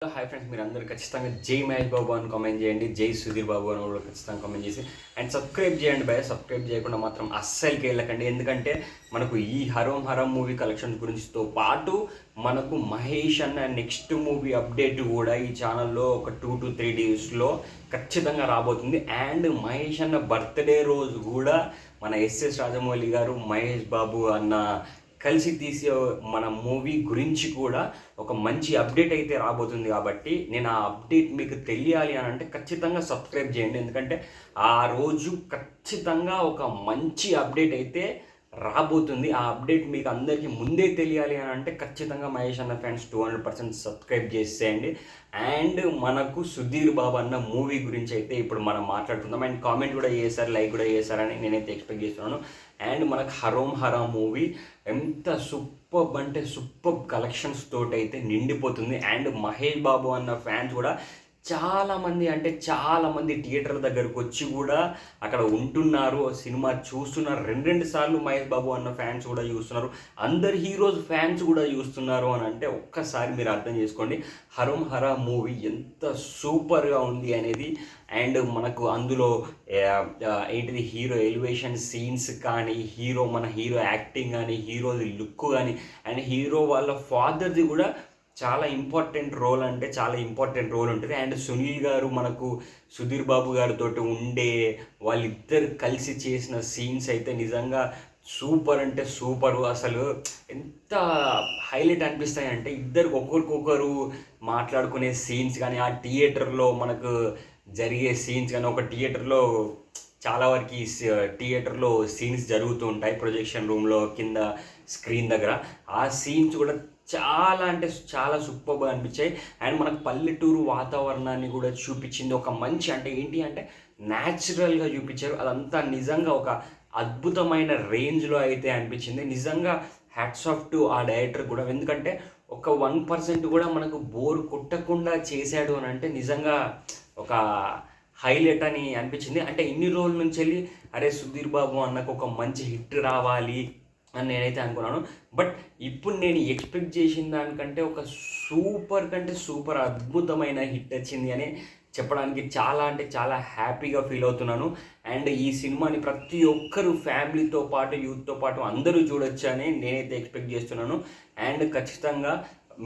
Hi friends, మీరు అందరూ ఖచ్చితంగా జై మహేష్ బాబు అని కామెంట్ చేయండి, జై సుధీర్ బాబు అని కూడా ఖచ్చితంగా కామెంట్ చేసి అండ్ సబ్స్క్రైబ్ చేయండి భయ. సబ్స్క్రైబ్ చేయకుండా మాత్రం అస్సలకి వెళ్ళకండి, ఎందుకంటే మనకు ఈ హరం హరం మూవీ కలెక్షన్స్ గురించితో పాటు మనకు మహేష్ అన్న నెక్స్ట్ మూవీ అప్డేట్ కూడా ఈ ఛానల్లో ఒక 2 to 3 డేస్లో ఖచ్చితంగా రాబోతుంది. అండ్ మహేష్ అన్న బర్త్డే రోజు కూడా మన ఎస్ఎస్ రాజమౌళి గారు మహేష్ బాబు అన్న కలిసి తీసే మన మూవీ గురించి కూడా ఒక మంచి అప్డేట్ అయితే రాబోతుంది. కాబట్టి నేను ఆ అప్డేట్ మీకు తెలియాలి అని అంటే ఖచ్చితంగా సబ్స్క్రైబ్ చేయండి, ఎందుకంటే ఆ రోజు ఖచ్చితంగా ఒక మంచి అప్డేట్ అయితే రాబోతుంది. ఆ అప్డేట్ మీకు అందరికీ ముందే తెలియాలి అని అంటే ఖచ్చితంగా మహేష్ అన్న ఫ్యాన్స్ 200% సబ్స్క్రైబ్ చేసేయండి. అండ్ మనకు సుధీర్ బాబు అన్న మూవీ గురించి అయితే ఇప్పుడు మనం మాట్లాడుకుందాం. అండ్ కామెంట్ కూడా చేశారు, లైక్ కూడా చేశారని నేనైతే ఎక్స్పెక్ట్ చేస్తున్నాను. అండ్ మనకు హరోం హరా మూవీ ఎంత సూపర్ అంటే సూపర్ కలెక్షన్స్ తోటి అయితే నిండిపోతుంది. అండ్ మహేష్ బాబు అన్న ఫ్యాన్స్ కూడా చాలామంది అంటే చాలామంది థియేటర్ల దగ్గరకు వచ్చి కూడా అక్కడ ఉంటున్నారు, సినిమా చూస్తున్నారు. రెండు సార్లు మహేష్ బాబు అన్న ఫ్యాన్స్ కూడా చూస్తున్నారు, అందరు హీరోస్ ఫ్యాన్స్ కూడా చూస్తున్నారు అని అంటే ఒక్కసారి మీరు అర్థం చేసుకోండి హరం హరా మూవీ ఎంత సూపర్గా ఉంది అనేది. అండ్ మనకు అందులో ఏంటిది హీరో ఎలివేషన్ సీన్స్ కానీ, మన హీరో యాక్టింగ్ కానీ, హీరో లుక్ కానీ, అండ్ హీరో వాళ్ళ ఫాదర్ది కూడా చాలా ఇంపార్టెంట్ రోల్ అంటే చాలా ఇంపార్టెంట్ రోల్ ఉంటుంది. అండ్ సునీల్ గారు మనకు సుధీర్ బాబు గారితో ఉండే వాళ్ళిద్దరు కలిసి చేసిన సీన్స్ అయితే నిజంగా సూపర్ అంటే సూపరు. అసలు ఎంత హైలైట్ అనిపిస్తాయి అంటే ఇద్దరికి ఒకరికొకరు మాట్లాడుకునే సీన్స్ కానీ, ఆ థియేటర్లో మనకు జరిగే సీన్స్ కానీ, ఒక థియేటర్లో చాలా వరకు థియేటర్లో సీన్స్ జరుగుతూ ఉంటాయి, ప్రొజెక్షన్ రూమ్లో కింద స్క్రీన్ దగ్గర. ఆ సీన్స్ కూడా చాలా అంటే చాలా సూపర్గా అనిపించాయి. అండ్ మనకు పల్లెటూరు వాతావరణాన్ని కూడా చూపించింది ఒక మంచి అంటే ఏంటి అంటే న్యాచురల్గా చూపించారు. అదంతా నిజంగా ఒక అద్భుతమైన రేంజ్లో అయితే అనిపించింది. నిజంగా హ్యాట్స్ ఆఫ్ టు ఆ డైరెక్టర్ కూడా, ఎందుకంటే ఒక 1% కూడా మనకు బోర్ కొట్టకుండా చేశాడు అని అంటే నిజంగా ఒక హైలైట్ అని అనిపించింది. అంటే ఇన్ని రోజుల నుంచి వెళ్ళి అరే సుధీర్ బాబు అన్నకు ఒక మంచి హిట్ రావాలి అని నేనైతే అనుకున్నాను. బట్ ఇప్పుడు నేను ఎక్స్పెక్ట్ చేసిన దానికంటే ఒక సూపర్ కంటే సూపర్ అద్భుతమైన హిట్ వచ్చింది అని చెప్పడానికి చాలా అంటే చాలా హ్యాపీగా ఫీల్ అవుతున్నాను. అండ్ ఈ సినిమాని ప్రతి ఒక్కరు ఫ్యామిలీతో పాటు యూత్తో పాటు అందరూ చూడొచ్చు అని నేనైతే ఎక్స్పెక్ట్ చేస్తున్నాను. అండ్ ఖచ్చితంగా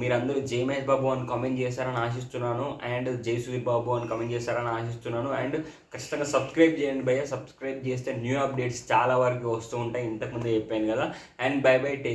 మీరందరూ జై మహేష్ బాబు అని కామెంట్ చేశారని ఆశిస్తున్నాను. అండ్ జై సుధీర్ బాబు అని కామెంట్ చేశారని ఆశిస్తున్నాను. అండ్ ఖచ్చితంగా సబ్స్క్రైబ్ చేయండి భయ్య. సబ్స్క్రైబ్ చేస్తే న్యూ అప్డేట్స్ చాలా వరకు వస్తూ ఉంటాయి, ఇంతకుముందే చెప్పాను కదా. And by by, take care.